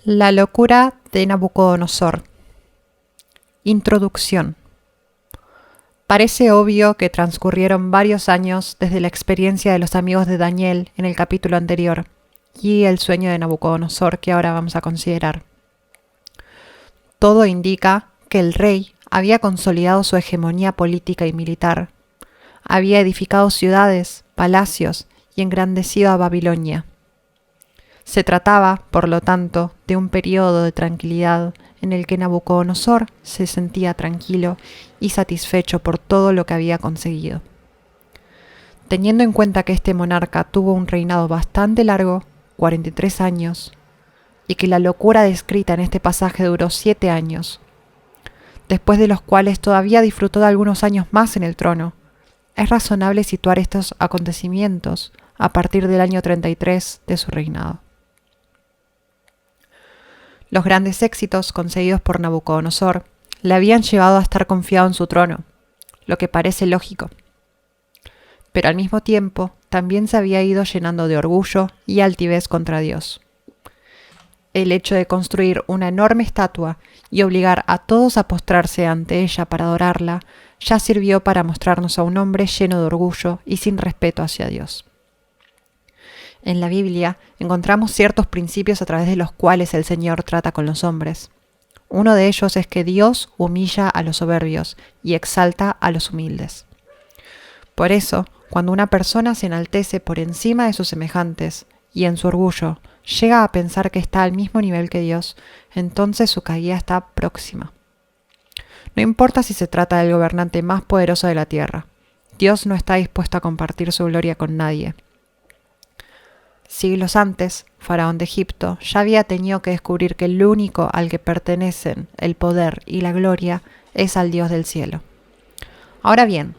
La locura de Nabucodonosor. Introducción. Parece obvio que transcurrieron varios años desde la experiencia de los amigos de Daniel en el capítulo anterior y el sueño de Nabucodonosor que ahora vamos a considerar. Todo indica que el rey había consolidado su hegemonía política y militar, había edificado ciudades, palacios y engrandecido a Babilonia. Se trataba, por lo tanto, de un periodo de tranquilidad en el que Nabucodonosor se sentía tranquilo y satisfecho por todo lo que había conseguido. Teniendo en cuenta que este monarca tuvo un reinado bastante largo, 43 años, y que la locura descrita en este pasaje duró 7 años, después de los cuales todavía disfrutó de algunos años más en el trono, es razonable situar estos acontecimientos a partir del año 33 de su reinado. Los grandes éxitos conseguidos por Nabucodonosor le habían llevado a estar confiado en su trono, lo que parece lógico. Pero al mismo tiempo también se había ido llenando de orgullo y altivez contra Dios. El hecho de construir una enorme estatua y obligar a todos a postrarse ante ella para adorarla ya sirvió para mostrarnos a un hombre lleno de orgullo y sin respeto hacia Dios. En la Biblia encontramos ciertos principios a través de los cuales el Señor trata con los hombres. Uno de ellos es que Dios humilla a los soberbios y exalta a los humildes. Por eso, cuando una persona se enaltece por encima de sus semejantes y en su orgullo llega a pensar que está al mismo nivel que Dios, entonces su caída está próxima. No importa si se trata del gobernante más poderoso de la tierra, Dios no está dispuesto a compartir su gloria con nadie. Siglos antes, Faraón de Egipto ya había tenido que descubrir que el único al que pertenecen el poder y la gloria es al Dios del cielo. Ahora bien,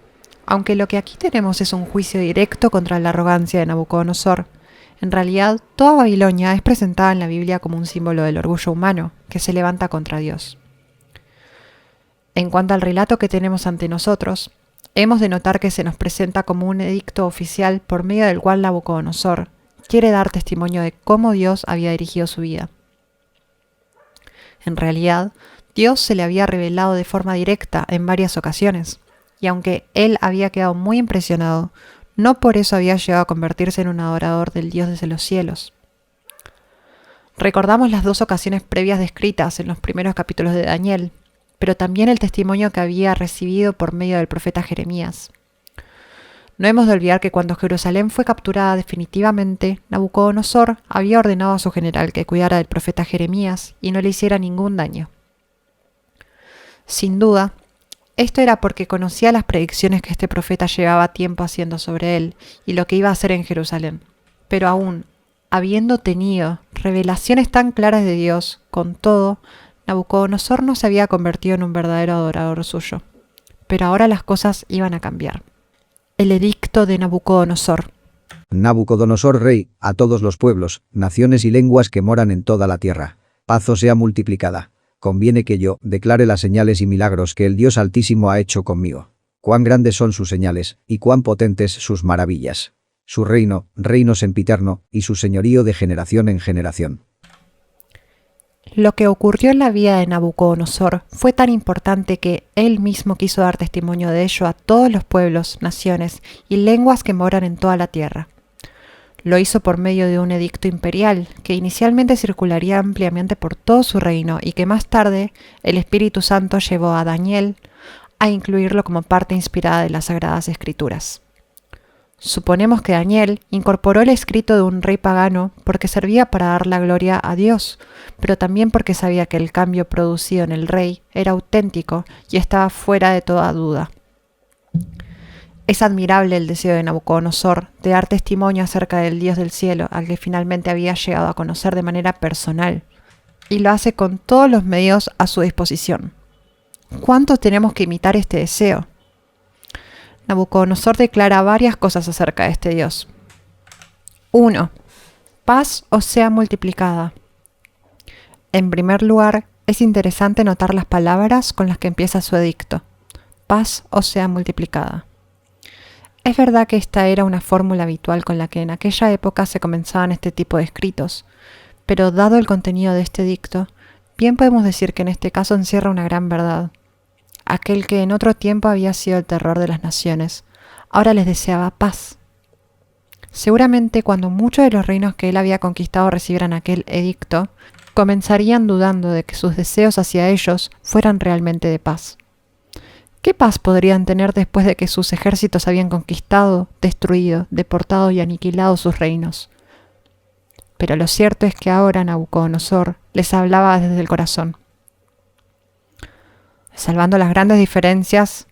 aunque lo que aquí tenemos es un juicio directo contra la arrogancia de Nabucodonosor, en realidad toda Babilonia es presentada en la Biblia como un símbolo del orgullo humano que se levanta contra Dios. En cuanto al relato que tenemos ante nosotros, hemos de notar que se nos presenta como un edicto oficial por medio del cual Nabucodonosor quiere dar testimonio de cómo Dios había dirigido su vida. En realidad, Dios se le había revelado de forma directa en varias ocasiones, y aunque él había quedado muy impresionado, no por eso había llegado a convertirse en un adorador del Dios desde los cielos. Recordamos las 2 ocasiones previas descritas en los primeros capítulos de Daniel, pero también el testimonio que había recibido por medio del profeta Jeremías. No hemos de olvidar que cuando Jerusalén fue capturada definitivamente, Nabucodonosor había ordenado a su general que cuidara del profeta Jeremías y no le hiciera ningún daño. Sin duda, esto era porque conocía las predicciones que este profeta llevaba tiempo haciendo sobre él y lo que iba a hacer en Jerusalén. Pero aún, habiendo tenido revelaciones tan claras de Dios, con todo, Nabucodonosor no se había convertido en un verdadero adorador suyo. Pero ahora las cosas iban a cambiar. El edicto de Nabucodonosor. Nabucodonosor rey, a todos los pueblos, naciones y lenguas que moran en toda la tierra, paz os sea multiplicada. Conviene que yo declare las señales y milagros que el Dios Altísimo ha hecho conmigo. Cuán grandes son sus señales, y cuán potentes sus maravillas. Su reino, reino sempiterno, y su señorío de generación en generación. Lo que ocurrió en la vida de Nabucodonosor fue tan importante que él mismo quiso dar testimonio de ello a todos los pueblos, naciones y lenguas que moran en toda la tierra. Lo hizo por medio de un edicto imperial que inicialmente circularía ampliamente por todo su reino y que más tarde el Espíritu Santo llevó a Daniel a incluirlo como parte inspirada de las Sagradas Escrituras. Suponemos que Daniel incorporó el escrito de un rey pagano porque servía para dar la gloria a Dios, pero también porque sabía que el cambio producido en el rey era auténtico y estaba fuera de toda duda. Es admirable el deseo de Nabucodonosor de dar testimonio acerca del Dios del cielo al que finalmente había llegado a conocer de manera personal, y lo hace con todos los medios a su disposición. ¿Cuánto tenemos que imitar este deseo? Nabucodonosor declara varias cosas acerca de este Dios. 1. Paz os sea multiplicada. En primer lugar, es interesante notar las palabras con las que empieza su edicto. Paz os sea multiplicada. Es verdad que esta era una fórmula habitual con la que en aquella época se comenzaban este tipo de escritos, Pero dado el contenido de este edicto, bien podemos decir que en este caso encierra una gran verdad. Aquel que en otro tiempo había sido el terror de las naciones, ahora les deseaba paz. Seguramente cuando muchos de los reinos que él había conquistado recibieran aquel edicto, comenzarían dudando de que sus deseos hacia ellos fueran realmente de paz. ¿Qué paz podrían tener después de que sus ejércitos habían conquistado, destruido, deportado y aniquilado sus reinos? Pero lo cierto es que ahora Nabucodonosor les hablaba desde el corazón. Salvando las grandes diferencias,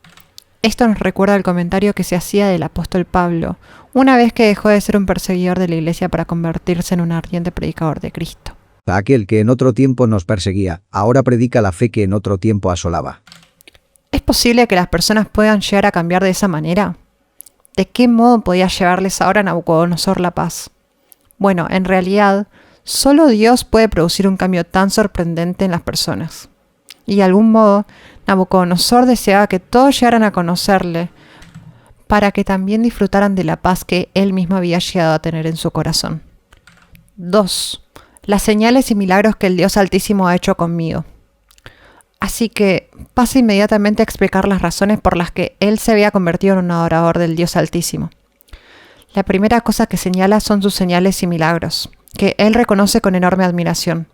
esto nos recuerda el comentario que se hacía del apóstol Pablo, una vez que dejó de ser un perseguidor de la iglesia para convertirse en un ardiente predicador de Cristo. Aquel que en otro tiempo nos perseguía, ahora predica la fe que en otro tiempo asolaba. ¿Es posible que las personas puedan llegar a cambiar de esa manera? ¿De qué modo podía llevarles ahora a Nabucodonosor la paz? Bueno, en realidad, solo Dios puede producir un cambio tan sorprendente en las personas. Y de algún modo, Nabucodonosor deseaba que todos llegaran a conocerle para que también disfrutaran de la paz que él mismo había llegado a tener en su corazón. 2. Las señales y milagros que el Dios Altísimo ha hecho conmigo. Así que pasa inmediatamente a explicar las razones por las que él se había convertido en un adorador del Dios Altísimo. La primera cosa que señala son sus señales y milagros, que él reconoce con enorme admiración.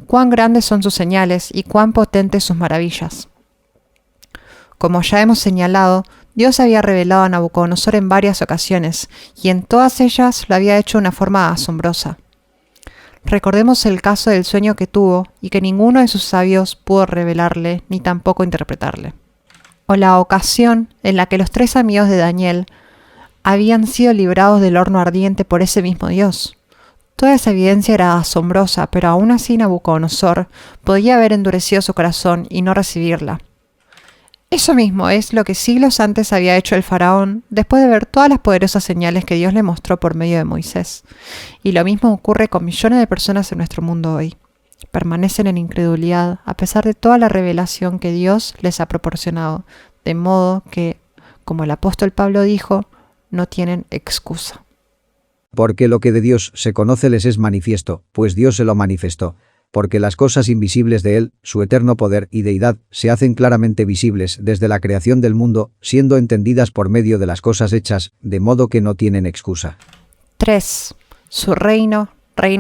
Cuán grandes son sus señales y cuán potentes sus maravillas. Como ya hemos señalado, Dios había revelado a Nabucodonosor en varias ocasiones, y en todas ellas lo había hecho de una forma asombrosa. Recordemos el caso del sueño que tuvo y que ninguno de sus sabios pudo revelarle ni tampoco interpretarle. O la ocasión en la que los 3 amigos de Daniel habían sido librados del horno ardiente por ese mismo Dios. Toda esa evidencia era asombrosa, pero aún así Nabucodonosor podía haber endurecido su corazón y no recibirla. Eso mismo es lo que siglos antes había hecho el faraón después de ver todas las poderosas señales que Dios le mostró por medio de Moisés. Y lo mismo ocurre con millones de personas en nuestro mundo hoy. Permanecen en incredulidad a pesar de toda la revelación que Dios les ha proporcionado, de modo que, como el apóstol Pablo dijo, no tienen excusa. Porque lo que de Dios se conoce les es manifiesto, pues Dios se lo manifestó. Porque las cosas invisibles de Él, su eterno poder y deidad, se hacen claramente visibles desde la creación del mundo, siendo entendidas por medio de las cosas hechas, de modo que no tienen excusa. 3. Su reino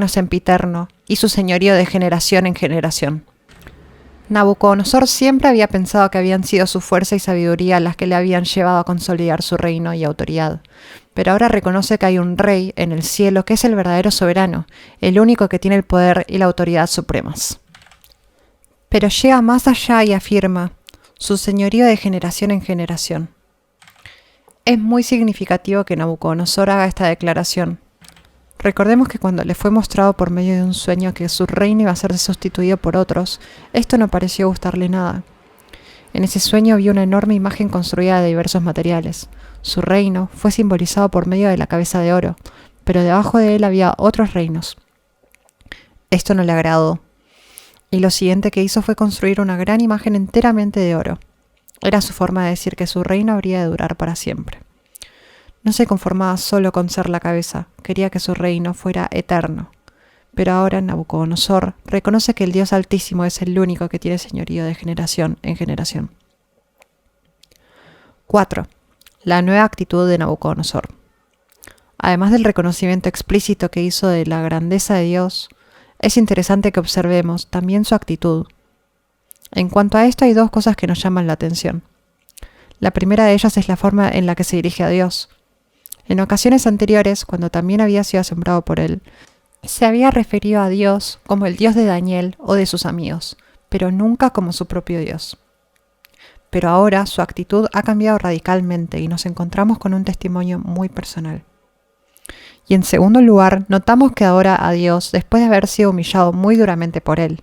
sempiterno, y su señorío de generación en generación. Nabucodonosor siempre había pensado que habían sido su fuerza y sabiduría las que le habían llevado a consolidar su reino y autoridad, pero ahora reconoce que hay un rey en el cielo que es el verdadero soberano, el único que tiene el poder y la autoridad supremas. Pero llega más allá y afirma su señorío de generación en generación. Es muy significativo que Nabucodonosor haga esta declaración. Recordemos que cuando le fue mostrado por medio de un sueño que su reino iba a ser sustituido por otros, esto no pareció gustarle nada. En ese sueño vio una enorme imagen construida de diversos materiales. Su reino fue simbolizado por medio de la cabeza de oro, pero debajo de él había otros reinos. Esto no le agradó, y lo siguiente que hizo fue construir una gran imagen enteramente de oro. Era su forma de decir que su reino habría de durar para siempre. No se conformaba solo con ser la cabeza, quería que su reino fuera eterno. Pero ahora Nabucodonosor reconoce que el Dios Altísimo es el único que tiene señorío de generación en generación. 4. La nueva actitud de Nabucodonosor. Además del reconocimiento explícito que hizo de la grandeza de Dios, es interesante que observemos también su actitud. En cuanto a esto hay 2 cosas que nos llaman la atención. La primera de ellas es la forma en la que se dirige a Dios. En ocasiones anteriores, cuando también había sido asombrado por él, se había referido a Dios como el Dios de Daniel o de sus amigos, pero nunca como su propio Dios. Pero ahora su actitud ha cambiado radicalmente y nos encontramos con un testimonio muy personal. Y en segundo lugar, notamos que adora a Dios después de haber sido humillado muy duramente por él.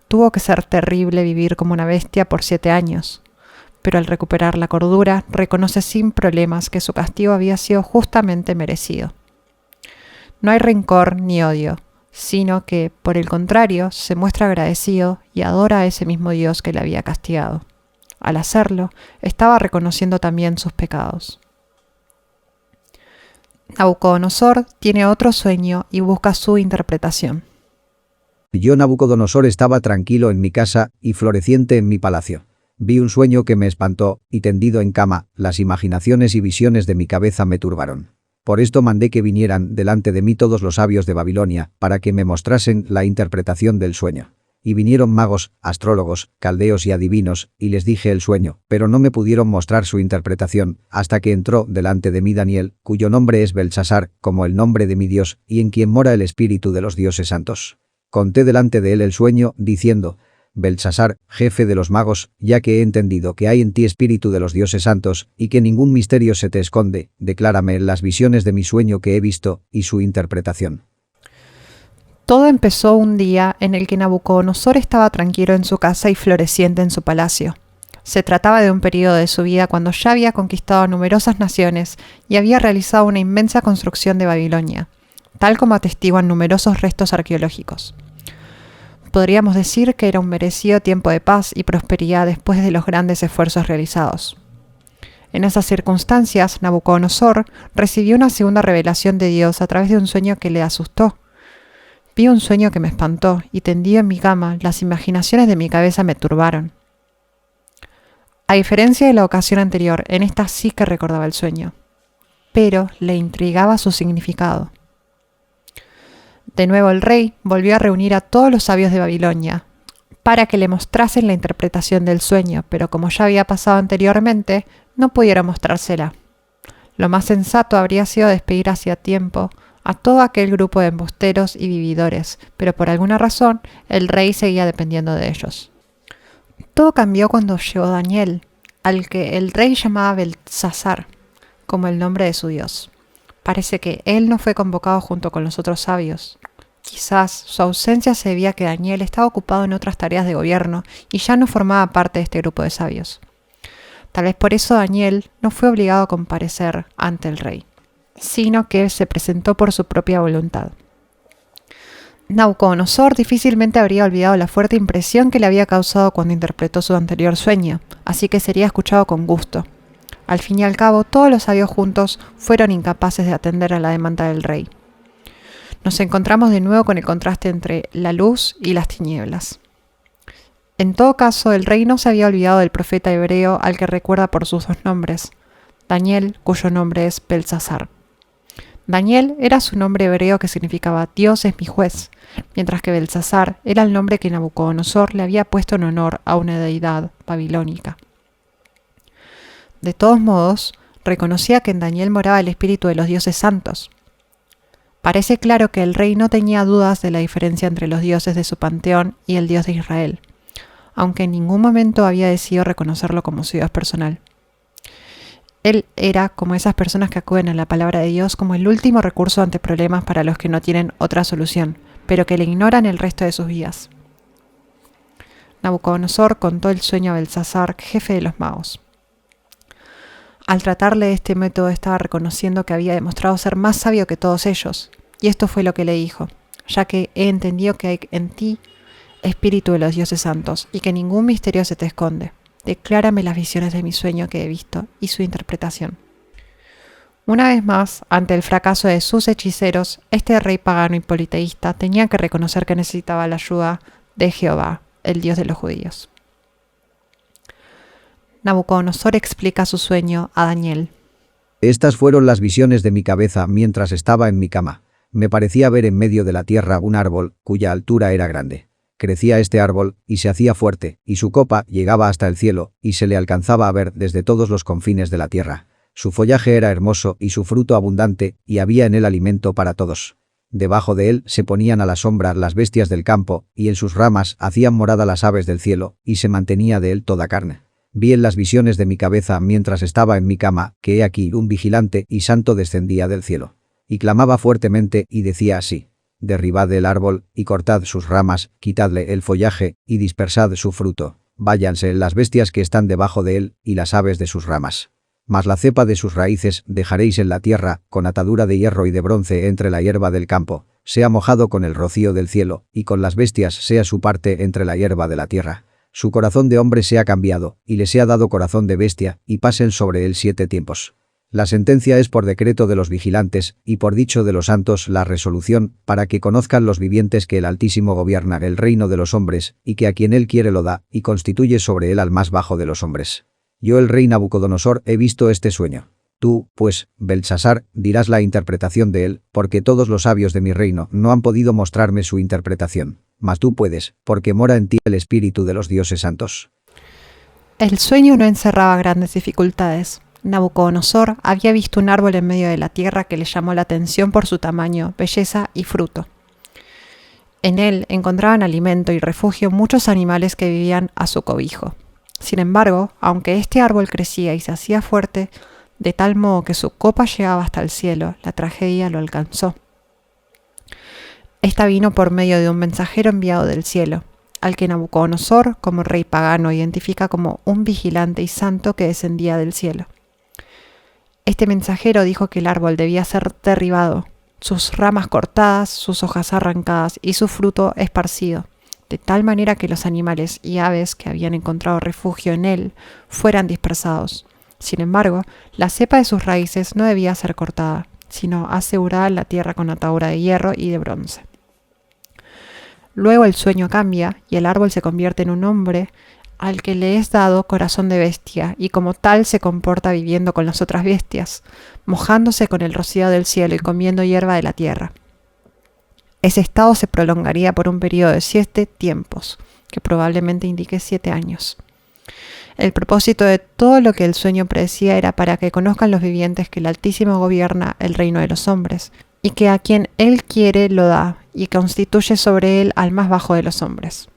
Tuvo que ser terrible vivir como una bestia por 7 años. Pero al recuperar la cordura, reconoce sin problemas que su castigo había sido justamente merecido. No hay rencor ni odio, sino que, por el contrario, se muestra agradecido y adora a ese mismo Dios que le había castigado. Al hacerlo, estaba reconociendo también sus pecados. Nabucodonosor tiene otro sueño y busca su interpretación. Yo, Nabucodonosor, estaba tranquilo en mi casa y floreciente en mi palacio. Vi un sueño que me espantó, y tendido en cama, las imaginaciones y visiones de mi cabeza me turbaron. Por esto mandé que vinieran delante de mí todos los sabios de Babilonia, para que me mostrasen la interpretación del sueño. Y vinieron magos, astrólogos, caldeos y adivinos, y les dije el sueño, pero no me pudieron mostrar su interpretación, hasta que entró delante de mí Daniel, cuyo nombre es Beltsasar, como el nombre de mi Dios, y en quien mora el espíritu de los dioses santos. Conté delante de él el sueño, diciendo: Beltsasar, jefe de los magos, ya que he entendido que hay en ti espíritu de los dioses santos, y que ningún misterio se te esconde, declárame las visiones de mi sueño que he visto, y su interpretación. Todo empezó un día en el que Nabucodonosor estaba tranquilo en su casa y floreciente en su palacio. Se trataba de un periodo de su vida cuando ya había conquistado numerosas naciones y había realizado una inmensa construcción de Babilonia, tal como atestiguan numerosos restos arqueológicos. Podríamos decir que era un merecido tiempo de paz y prosperidad después de los grandes esfuerzos realizados. En esas circunstancias, Nabucodonosor recibió una segunda revelación de Dios a través de un sueño que le asustó. Vi un sueño que me espantó y tendido en mi cama, las imaginaciones de mi cabeza me turbaron. A diferencia de la ocasión anterior, en esta sí que recordaba el sueño, pero le intrigaba su significado. De nuevo el rey volvió a reunir a todos los sabios de Babilonia para que le mostrasen la interpretación del sueño, pero como ya había pasado anteriormente, no pudieron mostrársela. Lo más sensato habría sido despedir hacía tiempo a todo aquel grupo de embusteros y vividores, pero por alguna razón el rey seguía dependiendo de ellos. Todo cambió cuando llegó Daniel, al que el rey llamaba Beltsasar, como el nombre de su dios. Parece que él no fue convocado junto con los otros sabios. Quizás su ausencia se debía a que Daniel estaba ocupado en otras tareas de gobierno y ya no formaba parte de este grupo de sabios. Tal vez por eso Daniel no fue obligado a comparecer ante el rey, sino que se presentó por su propia voluntad. Nabucodonosor difícilmente habría olvidado la fuerte impresión que le había causado cuando interpretó su anterior sueño, así que sería escuchado con gusto. Al fin y al cabo, todos los sabios juntos fueron incapaces de atender a la demanda del rey. Nos encontramos de nuevo con el contraste entre la luz y las tinieblas. En todo caso, el rey no se había olvidado del profeta hebreo al que recuerda por sus dos nombres, Daniel, cuyo nombre es Beltsasar. Daniel era su nombre hebreo que significaba Dios es mi juez, mientras que Beltsasar era el nombre que Nabucodonosor le había puesto en honor a una deidad babilónica. De todos modos, reconocía que en Daniel moraba el espíritu de los dioses santos. Parece claro que el rey no tenía dudas de la diferencia entre los dioses de su panteón y el Dios de Israel, aunque en ningún momento había decidido reconocerlo como su Dios personal. Él era como esas personas que acuden a la palabra de Dios como el último recurso ante problemas para los que no tienen otra solución, pero que le ignoran el resto de sus vidas. Nabucodonosor contó el sueño a Beltsasar, jefe de los magos. Al tratarle de este método estaba reconociendo que había demostrado ser más sabio que todos ellos, y esto fue lo que le dijo: ya que he entendido que hay en ti espíritu de los dioses santos, y que ningún misterio se te esconde. Declárame las visiones de mi sueño que he visto y su interpretación. Una vez más, ante el fracaso de sus hechiceros, este rey pagano y politeísta tenía que reconocer que necesitaba la ayuda de Jehová, el Dios de los judíos. Nabucodonosor explica su sueño a Daniel. Estas fueron las visiones de mi cabeza mientras estaba en mi cama. Me parecía ver en medio de la tierra un árbol, cuya altura era grande. Crecía este árbol, y se hacía fuerte, y su copa llegaba hasta el cielo, y se le alcanzaba a ver desde todos los confines de la tierra. Su follaje era hermoso y su fruto abundante, y había en él alimento para todos. Debajo de él se ponían a la sombra las bestias del campo, y en sus ramas hacían morada las aves del cielo, y se mantenía de él toda carne. Vi en las visiones de mi cabeza mientras estaba en mi cama, que he aquí un vigilante y santo descendía del cielo. Y clamaba fuertemente y decía así: derribad el árbol, y cortad sus ramas, quitadle el follaje, y dispersad su fruto. Váyanse las bestias que están debajo de él, y las aves de sus ramas. Mas la cepa de sus raíces dejaréis en la tierra, con atadura de hierro y de bronce entre la hierba del campo, sea mojado con el rocío del cielo, y con las bestias sea su parte entre la hierba de la tierra. Su corazón de hombre sea cambiado, y le sea dado corazón de bestia, y pasen sobre él 7 tiempos. La sentencia es por decreto de los vigilantes, y por dicho de los santos la resolución, para que conozcan los vivientes que el Altísimo gobierna el reino de los hombres, y que a quien él quiere lo da, y constituye sobre él al más bajo de los hombres. Yo el rey Nabucodonosor he visto este sueño. Tú, pues, Beltsasar, dirás la interpretación de él, porque todos los sabios de mi reino no han podido mostrarme su interpretación. Mas tú puedes, porque mora en ti el espíritu de los dioses santos. El sueño no encerraba grandes dificultades. Nabucodonosor había visto un árbol en medio de la tierra que le llamó la atención por su tamaño, belleza y fruto. En él encontraban alimento y refugio muchos animales que vivían a su cobijo. Sin embargo, aunque este árbol crecía y se hacía fuerte, de tal modo que su copa llegaba hasta el cielo, la tragedia lo alcanzó. Esta vino por medio de un mensajero enviado del cielo, al que Nabucodonosor, como rey pagano, identifica como un vigilante y santo que descendía del cielo. Este mensajero dijo que el árbol debía ser derribado, sus ramas cortadas, sus hojas arrancadas y su fruto esparcido, de tal manera que los animales y aves que habían encontrado refugio en él fueran dispersados. Sin embargo, la cepa de sus raíces no debía ser cortada, sino asegurada en la tierra con atadura de hierro y de bronce. Luego el sueño cambia y el árbol se convierte en un hombre al que le es dado corazón de bestia y como tal se comporta viviendo con las otras bestias, mojándose con el rocío del cielo y comiendo hierba de la tierra. Ese estado se prolongaría por un periodo de 7 tiempos, que probablemente indique 7 años. El propósito de todo lo que el sueño predecía era para que conozcan los vivientes que el Altísimo gobierna el reino de los hombres, y que a quien él quiere lo da, y constituye sobre él al más bajo de los hombres.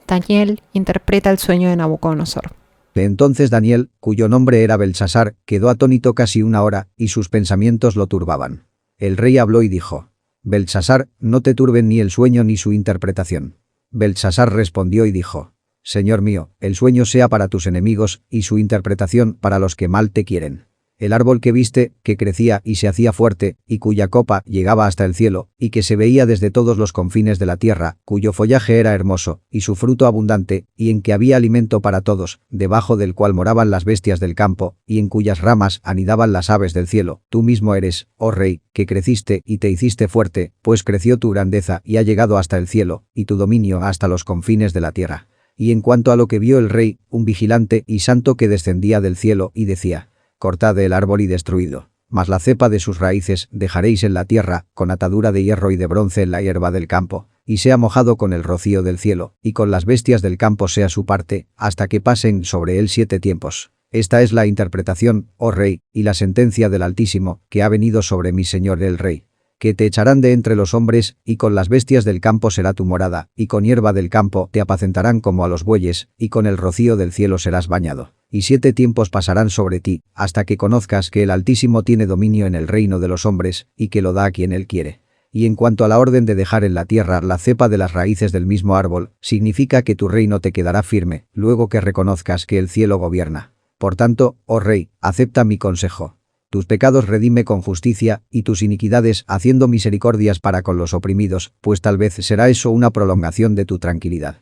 Daniel interpreta el sueño de Nabucodonosor. Entonces Daniel, cuyo nombre era Beltsasar, quedó atónito casi 1 hora, y sus pensamientos lo turbaban. El rey habló y dijo: Beltsasar, no te turben ni el sueño ni su interpretación. Beltsasar respondió y dijo: Señor mío, el sueño sea para tus enemigos, y su interpretación para los que mal te quieren. El árbol que viste, que crecía y se hacía fuerte, y cuya copa llegaba hasta el cielo, y que se veía desde todos los confines de la tierra, cuyo follaje era hermoso, y su fruto abundante, y en que había alimento para todos, debajo del cual moraban las bestias del campo, y en cuyas ramas anidaban las aves del cielo. Tú mismo eres, oh rey, que creciste y te hiciste fuerte, pues creció tu grandeza y ha llegado hasta el cielo, y tu dominio hasta los confines de la tierra. Y en cuanto a lo que vio el rey, un vigilante y santo que descendía del cielo y decía: Cortad el árbol y destruidlo, mas la cepa de sus raíces dejaréis en la tierra, con atadura de hierro y de bronce en la hierba del campo, y sea mojado con el rocío del cielo, y con las bestias del campo sea su parte, hasta que pasen sobre él 7 tiempos. Esta es la interpretación, oh rey, y la sentencia del Altísimo, que ha venido sobre mi señor el rey. Que te echarán de entre los hombres, y con las bestias del campo será tu morada, y con hierba del campo te apacentarán como a los bueyes, y con el rocío del cielo serás bañado. Y 7 tiempos pasarán sobre ti, hasta que conozcas que el Altísimo tiene dominio en el reino de los hombres, y que lo da a quien él quiere. Y en cuanto a la orden de dejar en la tierra la cepa de las raíces del mismo árbol, significa que tu reino te quedará firme, luego que reconozcas que el cielo gobierna. Por tanto, oh rey, acepta mi consejo. Tus pecados redime con justicia, y tus iniquidades haciendo misericordias para con los oprimidos, pues tal vez será eso una prolongación de tu tranquilidad.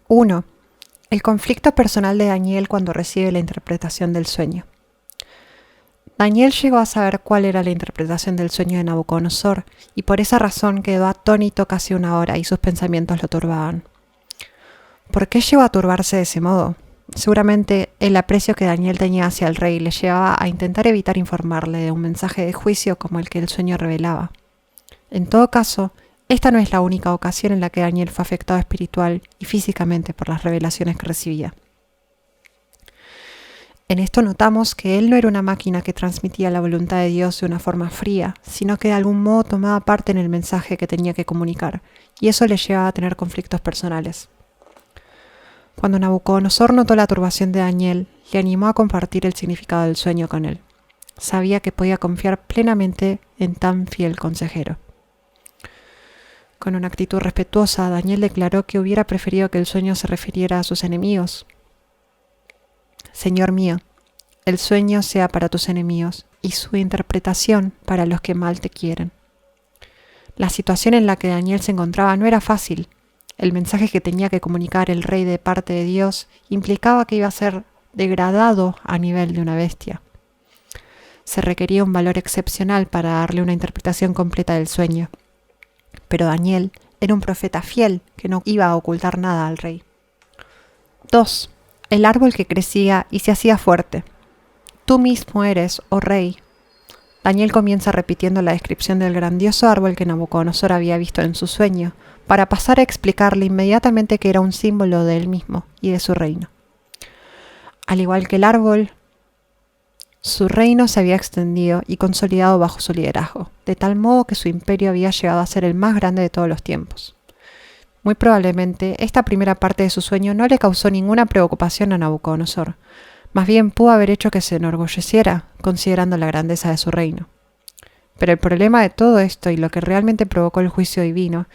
1. El conflicto personal de Daniel cuando recibe la interpretación del sueño. Daniel llegó a saber cuál era la interpretación del sueño de Nabucodonosor, y por esa razón quedó atónito casi 1 hora y sus pensamientos lo turbaban. ¿Por qué llegó a turbarse de ese modo? Seguramente el aprecio que Daniel tenía hacia el rey le llevaba a intentar evitar informarle de un mensaje de juicio como el que el sueño revelaba. En todo caso, esta no es la única ocasión en la que Daniel fue afectado espiritual y físicamente por las revelaciones que recibía. En esto notamos que él no era una máquina que transmitía la voluntad de Dios de una forma fría, sino que de algún modo tomaba parte en el mensaje que tenía que comunicar, y eso le llevaba a tener conflictos personales. Cuando Nabucodonosor notó la turbación de Daniel, le animó a compartir el significado del sueño con él. Sabía que podía confiar plenamente en tan fiel consejero. Con una actitud respetuosa, Daniel declaró que hubiera preferido que el sueño se refiriera a sus enemigos. Señor mío, el sueño sea para tus enemigos y su interpretación para los que mal te quieren. La situación en la que Daniel se encontraba no era fácil. El mensaje que tenía que comunicar el rey de parte de Dios implicaba que iba a ser degradado a nivel de una bestia. Se requería un valor excepcional para darle una interpretación completa del sueño. Pero Daniel era un profeta fiel que no iba a ocultar nada al rey. 2. El árbol que crecía y se hacía fuerte. Tú mismo eres, oh rey. Daniel comienza repitiendo la descripción del grandioso árbol que Nabucodonosor había visto en su sueño, para pasar a explicarle inmediatamente que era un símbolo de él mismo y de su reino. Al igual que el árbol, su reino se había extendido y consolidado bajo su liderazgo, de tal modo que su imperio había llegado a ser el más grande de todos los tiempos. Muy probablemente, esta primera parte de su sueño no le causó ninguna preocupación a Nabucodonosor. Más bien pudo haber hecho que se enorgulleciera, considerando la grandeza de su reino. Pero el problema de todo esto y lo que realmente provocó el juicio divino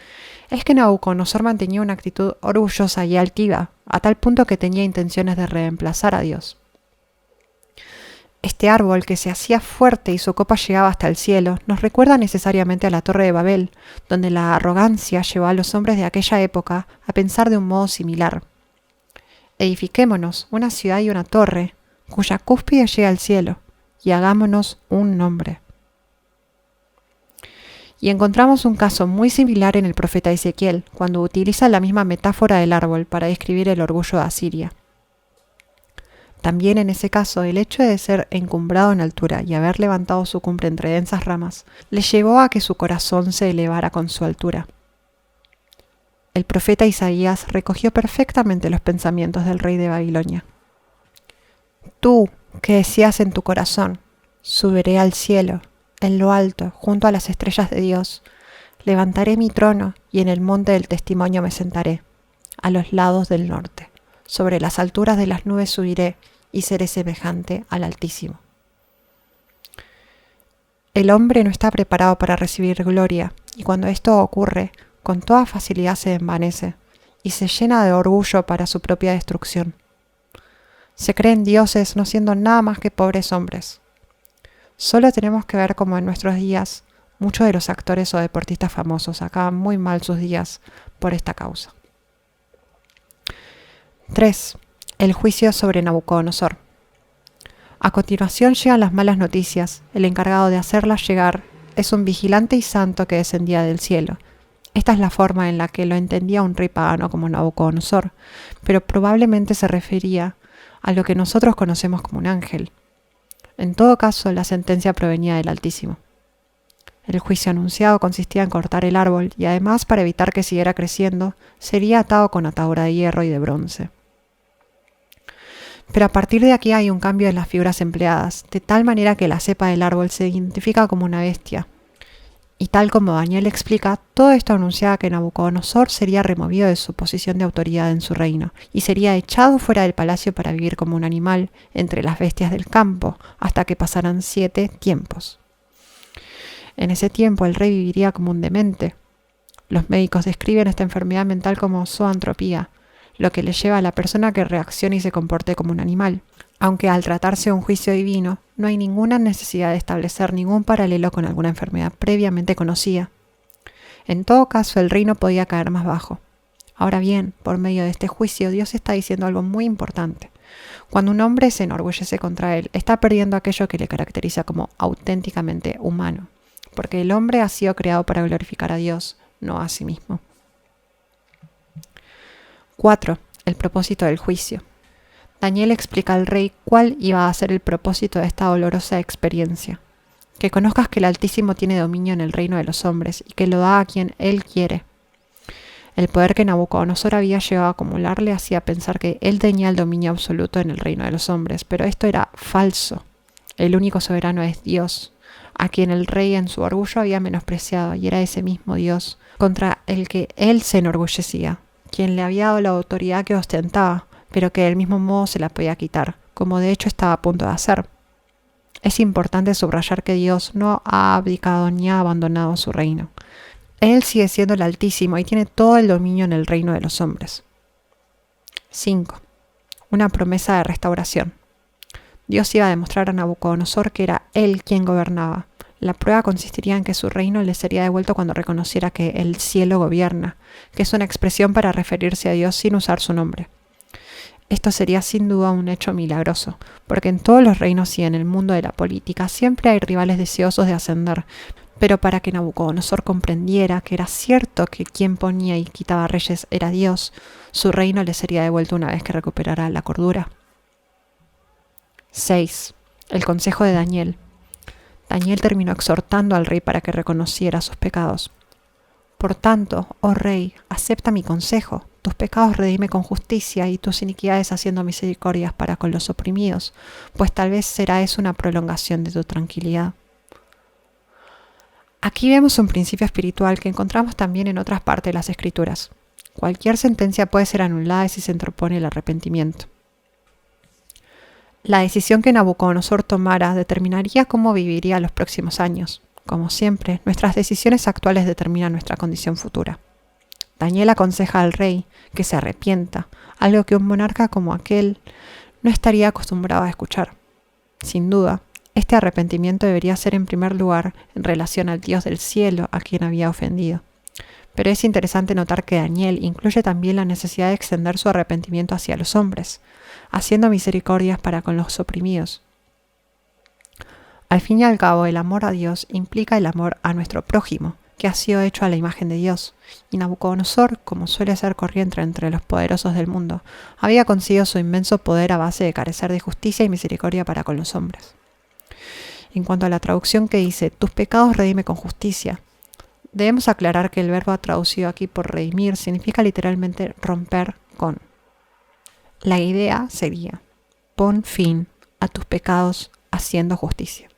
es que Nabucodonosor mantenía una actitud orgullosa y altiva, a tal punto que tenía intenciones de reemplazar a Dios. Este árbol que se hacía fuerte y su copa llegaba hasta el cielo nos recuerda necesariamente a la Torre de Babel, donde la arrogancia llevó a los hombres de aquella época a pensar de un modo similar. Edifiquémonos una ciudad y una torre, cuya cúspide llegue al cielo, y hagámonos un nombre. Y encontramos un caso muy similar en el profeta Ezequiel, cuando utiliza la misma metáfora del árbol para describir el orgullo de Asiria. También en ese caso, el hecho de ser encumbrado en altura y haber levantado su cumbre entre densas ramas, le llevó a que su corazón se elevara con su altura. El profeta Isaías recogió perfectamente los pensamientos del rey de Babilonia. Tú, que decías en tu corazón, subiré al cielo, en lo alto, junto a las estrellas de Dios, levantaré mi trono y en el monte del testimonio me sentaré, a los lados del norte. Sobre las alturas de las nubes subiré y seré semejante al Altísimo. El hombre no está preparado para recibir gloria, y cuando esto ocurre, con toda facilidad se envanece y se llena de orgullo para su propia destrucción. Se creen dioses no siendo nada más que pobres hombres. Solo tenemos que ver cómo en nuestros días muchos de los actores o deportistas famosos acaban muy mal sus días por esta causa. 3. El juicio sobre Nabucodonosor. A continuación llegan las malas noticias. El encargado de hacerlas llegar es un vigilante y santo que descendía del cielo. Esta es la forma en la que lo entendía un rey pagano como Nabucodonosor, pero probablemente se refería a lo que nosotros conocemos como un ángel. En todo caso, la sentencia provenía del Altísimo. El juicio anunciado consistía en cortar el árbol y además, para evitar que siguiera creciendo, sería atado con atadura de hierro y de bronce. Pero a partir de aquí hay un cambio en las figuras empleadas, de tal manera que la cepa del árbol se identifica como una bestia. Y tal como Daniel explica, todo esto anunciaba que Nabucodonosor sería removido de su posición de autoridad en su reino y sería echado fuera del palacio para vivir como un animal entre las bestias del campo hasta que pasaran 7 tiempos. En ese tiempo el rey viviría como un demente. Los médicos describen esta enfermedad mental como zoantropía, lo que le lleva a la persona que reaccione y se comporte como un animal. Aunque al tratarse de un juicio divino, no hay ninguna necesidad de establecer ningún paralelo con alguna enfermedad previamente conocida. En todo caso, el reino podía caer más bajo. Ahora bien, por medio de este juicio, Dios está diciendo algo muy importante. Cuando un hombre se enorgullece contra él, está perdiendo aquello que le caracteriza como auténticamente humano, porque el hombre ha sido creado para glorificar a Dios, no a sí mismo. 4. El propósito del juicio. Daniel explica al rey cuál iba a ser el propósito de esta dolorosa experiencia. Que conozcas que el Altísimo tiene dominio en el reino de los hombres y que lo da a quien él quiere. El poder que Nabucodonosor había llegado a acumular le hacía pensar que él tenía el dominio absoluto en el reino de los hombres, pero esto era falso. El único soberano es Dios, a quien el rey en su orgullo había menospreciado, y era ese mismo Dios contra el que él se enorgullecía, quien le había dado la autoridad que ostentaba, pero que del mismo modo se la podía quitar, como de hecho estaba a punto de hacer. Es importante subrayar que Dios no ha abdicado ni ha abandonado su reino. Él sigue siendo el Altísimo y tiene todo el dominio en el reino de los hombres. 5. Una promesa de restauración. Dios iba a demostrar a Nabucodonosor que era él quien gobernaba. La prueba consistiría en que su reino le sería devuelto cuando reconociera que el cielo gobierna, que es una expresión para referirse a Dios sin usar su nombre. Esto sería sin duda un hecho milagroso, porque en todos los reinos y en el mundo de la política siempre hay rivales deseosos de ascender, pero para que Nabucodonosor comprendiera que era cierto que quien ponía y quitaba reyes era Dios, su reino le sería devuelto una vez que recuperara la cordura. 6. El consejo de Daniel. Daniel terminó exhortando al rey para que reconociera sus pecados. Por tanto, oh rey, acepta mi consejo. Tus pecados redime con justicia y tus iniquidades haciendo misericordias para con los oprimidos, pues tal vez será eso una prolongación de tu tranquilidad. Aquí vemos un principio espiritual que encontramos también en otras partes de las Escrituras. Cualquier sentencia puede ser anulada si se interpone el arrepentimiento. La decisión que Nabucodonosor tomara determinaría cómo viviría los próximos años. Como siempre, nuestras decisiones actuales determinan nuestra condición futura. Daniel aconseja al rey que se arrepienta, algo que un monarca como aquel no estaría acostumbrado a escuchar. Sin duda, este arrepentimiento debería ser en primer lugar en relación al Dios del cielo a quien había ofendido. Pero es interesante notar que Daniel incluye también la necesidad de extender su arrepentimiento hacia los hombres, haciendo misericordias para con los oprimidos. Al fin y al cabo, el amor a Dios implica el amor a nuestro prójimo, que ha sido hecho a la imagen de Dios, y Nabucodonosor, como suele ser corriente entre los poderosos del mundo, había conseguido su inmenso poder a base de carecer de justicia y misericordia para con los hombres. En cuanto a la traducción que dice, tus pecados redime con justicia, debemos aclarar que el verbo traducido aquí por redimir significa literalmente romper con. La idea sería, pon fin a tus pecados haciendo justicia.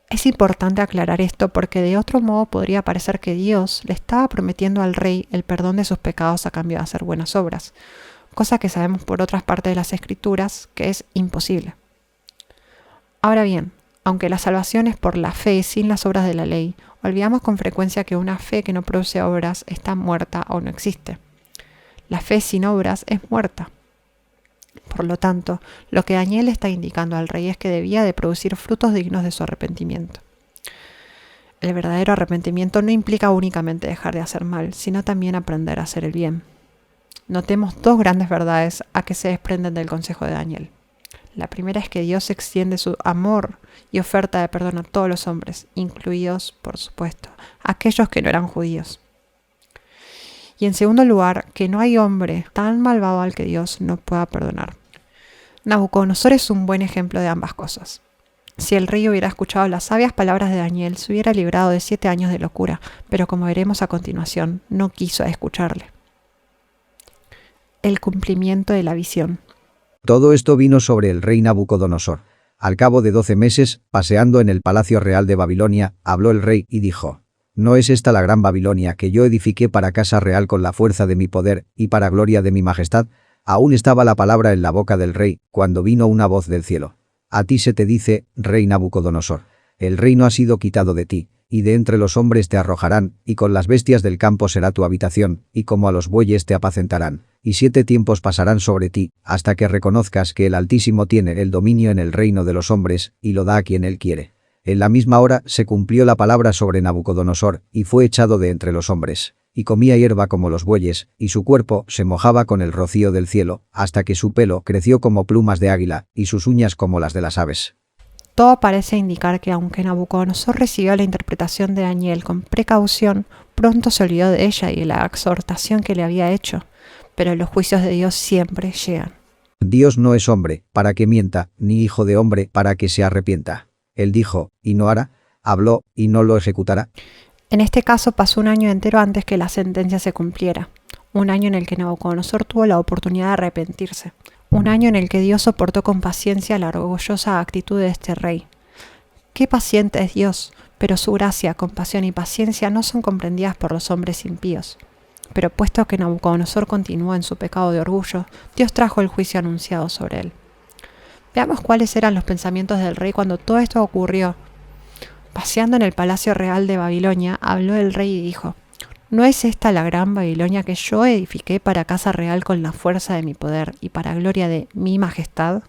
Es importante aclarar esto porque de otro modo podría parecer que Dios le estaba prometiendo al rey el perdón de sus pecados a cambio de hacer buenas obras, cosa que sabemos por otras partes de las Escrituras que es imposible. Ahora bien, aunque la salvación es por la fe sin las obras de la ley, olvidamos con frecuencia que una fe que no produce obras está muerta o no existe. La fe sin obras es muerta. Por lo tanto, lo que Daniel está indicando al rey es que debía de producir frutos dignos de su arrepentimiento. El verdadero arrepentimiento no implica únicamente dejar de hacer mal, sino también aprender a hacer el bien. Notemos dos grandes verdades a que se desprenden del consejo de Daniel. La primera es que Dios extiende su amor y oferta de perdón a todos los hombres, incluidos, por supuesto, aquellos que no eran judíos. Y en segundo lugar, que no hay hombre tan malvado al que Dios no pueda perdonar. Nabucodonosor es un buen ejemplo de ambas cosas. Si el rey hubiera escuchado las sabias palabras de Daniel, se hubiera librado de 7 años de locura, pero como veremos a continuación, no quiso escucharle. El cumplimiento de la visión. Todo esto vino sobre el rey Nabucodonosor. Al cabo de 12 meses, paseando en el palacio real de Babilonia, habló el rey y dijo: ¿No es esta la gran Babilonia que yo edifiqué para casa real con la fuerza de mi poder y para gloria de mi majestad? Aún estaba la palabra en la boca del rey, cuando vino una voz del cielo. A ti se te dice, rey Nabucodonosor, el reino ha sido quitado de ti, y de entre los hombres te arrojarán, y con las bestias del campo será tu habitación, y como a los bueyes te apacentarán. Y 7 tiempos pasarán sobre ti, hasta que reconozcas que el Altísimo tiene el dominio en el reino de los hombres, y lo da a quien él quiere. En la misma hora se cumplió la palabra sobre Nabucodonosor, y fue echado de entre los hombres. Y comía hierba como los bueyes, y su cuerpo se mojaba con el rocío del cielo, hasta que su pelo creció como plumas de águila, y sus uñas como las de las aves. Todo parece indicar que aunque Nabucodonosor recibió la interpretación de Daniel con precaución, pronto se olvidó de ella y de la exhortación que le había hecho. Pero los juicios de Dios siempre llegan. Dios no es hombre, para que mienta, ni hijo de hombre, para que se arrepienta. Él dijo, y no hará, habló, y no lo ejecutará. En este caso pasó un año entero antes que la sentencia se cumpliera. Un año en el que Nabucodonosor tuvo la oportunidad de arrepentirse. Un año en el que Dios soportó con paciencia la orgullosa actitud de este rey. Qué paciente es Dios, pero su gracia, compasión y paciencia no son comprendidas por los hombres impíos. Pero puesto que Nabucodonosor continuó en su pecado de orgullo, Dios trajo el juicio anunciado sobre él. Veamos cuáles eran los pensamientos del rey cuando todo esto ocurrió. Paseando en el palacio real de Babilonia, habló el rey y dijo: ¿No es esta la gran Babilonia que yo edifiqué para casa real con la fuerza de mi poder y para gloria de mi majestad?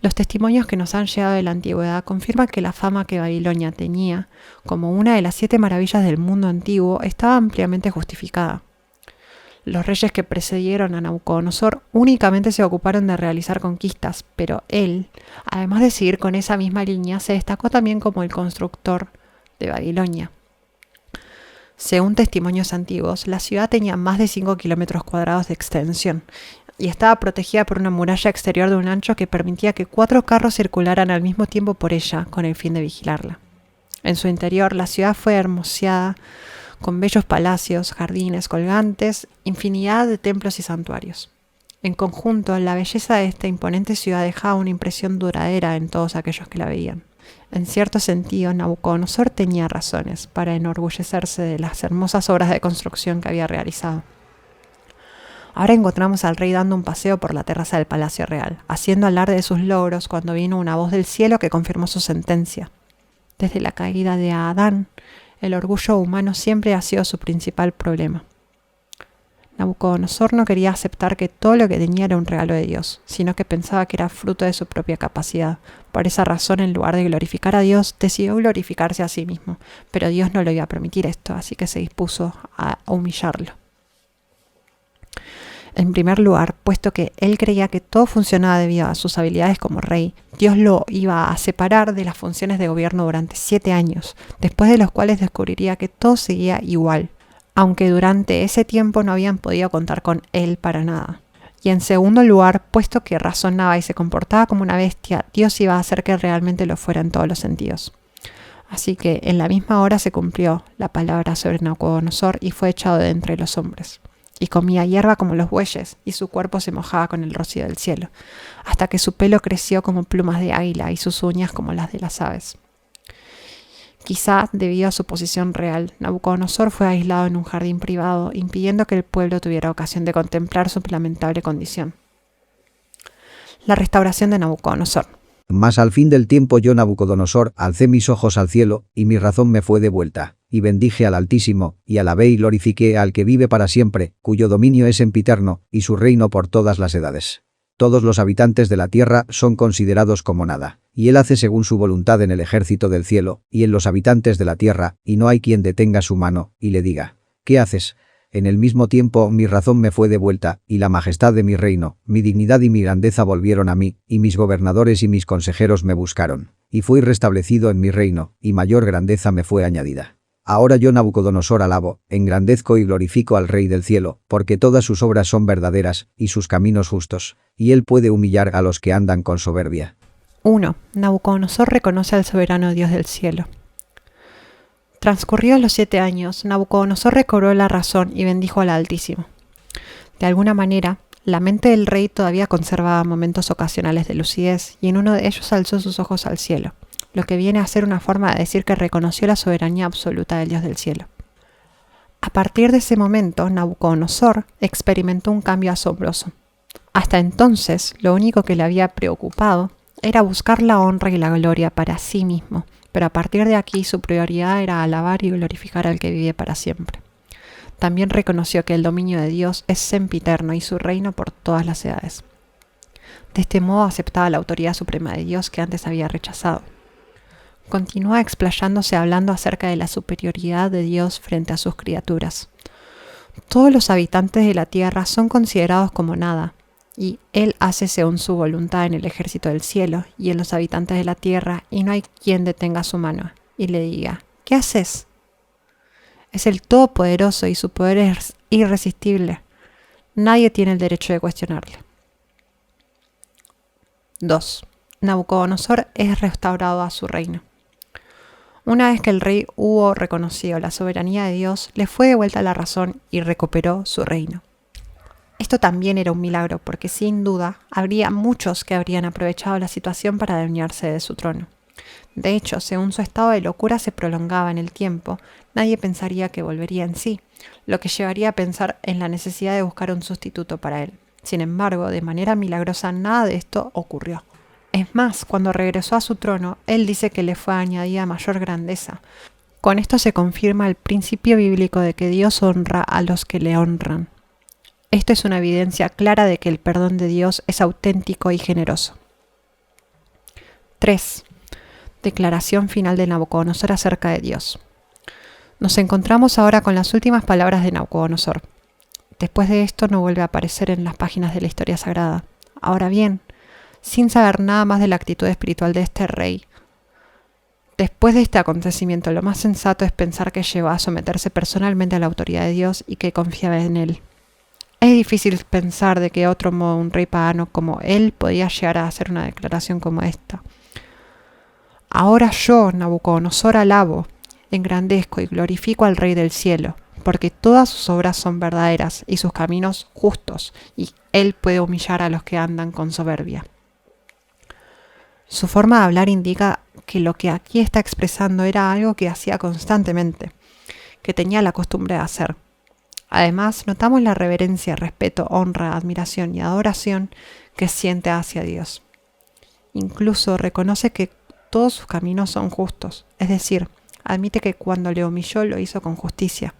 Los testimonios que nos han llegado de la antigüedad confirman que la fama que Babilonia tenía como una de las 7 maravillas del mundo antiguo estaba ampliamente justificada. Los reyes que precedieron a Nabucodonosor únicamente se ocuparon de realizar conquistas, pero él, además de seguir con esa misma línea, se destacó también como el constructor de Babilonia. Según testimonios antiguos, la ciudad tenía más de 5 kilómetros cuadrados de extensión y estaba protegida por una muralla exterior de un ancho que permitía que 4 carros circularan al mismo tiempo por ella con el fin de vigilarla. En su interior, la ciudad fue hermoseada con bellos palacios, jardines colgantes, infinidad de templos y santuarios. En conjunto, la belleza de esta imponente ciudad dejaba una impresión duradera en todos aquellos que la veían. En cierto sentido, Nabucodonosor tenía razones para enorgullecerse de las hermosas obras de construcción que había realizado. Ahora encontramos al rey dando un paseo por la terraza del Palacio Real, haciendo alarde de sus logros cuando vino una voz del cielo que confirmó su sentencia. Desde la caída de Adán, el orgullo humano siempre ha sido su principal problema. Nabucodonosor no quería aceptar que todo lo que tenía era un regalo de Dios, sino que pensaba que era fruto de su propia capacidad. Por esa razón, en lugar de glorificar a Dios, decidió glorificarse a sí mismo, pero Dios no le iba a permitir esto, así que se dispuso a humillarlo. En primer lugar, puesto que él creía que todo funcionaba debido a sus habilidades como rey, Dios lo iba a separar de las funciones de gobierno durante 7 años, después de los cuales descubriría que todo seguía igual, aunque durante ese tiempo no habían podido contar con él para nada. Y en segundo lugar, puesto que razonaba y se comportaba como una bestia, Dios iba a hacer que realmente lo fuera en todos los sentidos. Así que en la misma hora se cumplió la palabra sobre Nabucodonosor y fue echado de entre los hombres. Y comía hierba como los bueyes, y su cuerpo se mojaba con el rocío del cielo, hasta que su pelo creció como plumas de águila y sus uñas como las de las aves. Quizá, debido a su posición real, Nabucodonosor fue aislado en un jardín privado, impidiendo que el pueblo tuviera ocasión de contemplar su lamentable condición. La restauración de Nabucodonosor. Mas al fin del tiempo yo, Nabucodonosor, alcé mis ojos al cielo, y mi razón me fue devuelta, y bendije al Altísimo, y alabé y glorifiqué al que vive para siempre, cuyo dominio es sempiterno, y su reino por todas las edades. Todos los habitantes de la tierra son considerados como nada, y él hace según su voluntad en el ejército del cielo, y en los habitantes de la tierra, y no hay quien detenga su mano, y le diga, ¿qué haces? En el mismo tiempo mi razón me fue devuelta, y la majestad de mi reino, mi dignidad y mi grandeza volvieron a mí, y mis gobernadores y mis consejeros me buscaron, y fui restablecido en mi reino, y mayor grandeza me fue añadida. Ahora yo, Nabucodonosor, alabo, engrandezco y glorifico al Rey del cielo, porque todas sus obras son verdaderas, y sus caminos justos, y él puede humillar a los que andan con soberbia. 1. Nabucodonosor reconoce al soberano Dios del cielo. Transcurridos los 7 años, Nabucodonosor recobró la razón y bendijo al Altísimo. De alguna manera, la mente del rey todavía conservaba momentos ocasionales de lucidez, y en uno de ellos alzó sus ojos al cielo, lo que viene a ser una forma de decir que reconoció la soberanía absoluta del Dios del cielo. A partir de ese momento, Nabucodonosor experimentó un cambio asombroso. Hasta entonces, lo único que le había preocupado era buscar la honra y la gloria para sí mismo, pero a partir de aquí su prioridad era alabar y glorificar al que vive para siempre. También reconoció que el dominio de Dios es sempiterno y su reino por todas las edades. De este modo aceptaba la autoridad suprema de Dios que antes había rechazado. Continúa explayándose hablando acerca de la superioridad de Dios frente a sus criaturas. Todos los habitantes de la tierra son considerados como nada, y él hace según su voluntad en el ejército del cielo y en los habitantes de la tierra, y no hay quien detenga su mano y le diga, ¿qué haces? Es el Todopoderoso y su poder es irresistible. Nadie tiene el derecho de cuestionarle. 2. Nabucodonosor es restaurado a su reino. Una vez que el rey hubo reconocido la soberanía de Dios, le fue devuelta la razón y recuperó su reino. Esto también era un milagro porque sin duda habría muchos que habrían aprovechado la situación para adueñarse de su trono. De hecho, según su estado de locura se prolongaba en el tiempo, nadie pensaría que volvería en sí, lo que llevaría a pensar en la necesidad de buscar un sustituto para él. Sin embargo, de manera milagrosa nada de esto ocurrió. Es más, cuando regresó a su trono, él dice que le fue añadida mayor grandeza. Con esto se confirma el principio bíblico de que Dios honra a los que le honran. Esto es una evidencia clara de que el perdón de Dios es auténtico y generoso. 3. Declaración final de Nabucodonosor acerca de Dios. Nos encontramos ahora con las últimas palabras de Nabucodonosor. Después de esto no vuelve a aparecer en las páginas de la historia sagrada. Ahora bien, sin saber nada más de la actitud espiritual de este rey, después de este acontecimiento, lo más sensato es pensar que llegó a someterse personalmente a la autoridad de Dios y que confiaba en él. Es difícil pensar de qué otro modo un rey pagano como él podía llegar a hacer una declaración como esta. Ahora yo, Nabucodonosor, alabo, engrandezco y glorifico al Rey del cielo, porque todas sus obras son verdaderas y sus caminos justos, y él puede humillar a los que andan con soberbia. Su forma de hablar indica que lo que aquí está expresando era algo que hacía constantemente, que tenía la costumbre de hacer. Además, notamos la reverencia, respeto, honra, admiración y adoración que siente hacia Dios. Incluso reconoce que todos sus caminos son justos, es decir, admite que cuando le humilló lo hizo con justicia.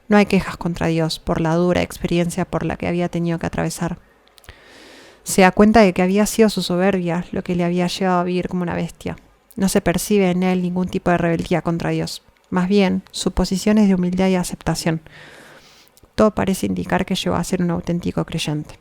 No hay quejas contra Dios por la dura experiencia por la que había tenido que atravesar. Se da cuenta de que había sido su soberbia lo que le había llevado a vivir como una bestia. No se percibe en él ningún tipo de rebeldía contra Dios. Más bien, su posición es de humildad y aceptación. Todo parece indicar que llegó a ser un auténtico creyente.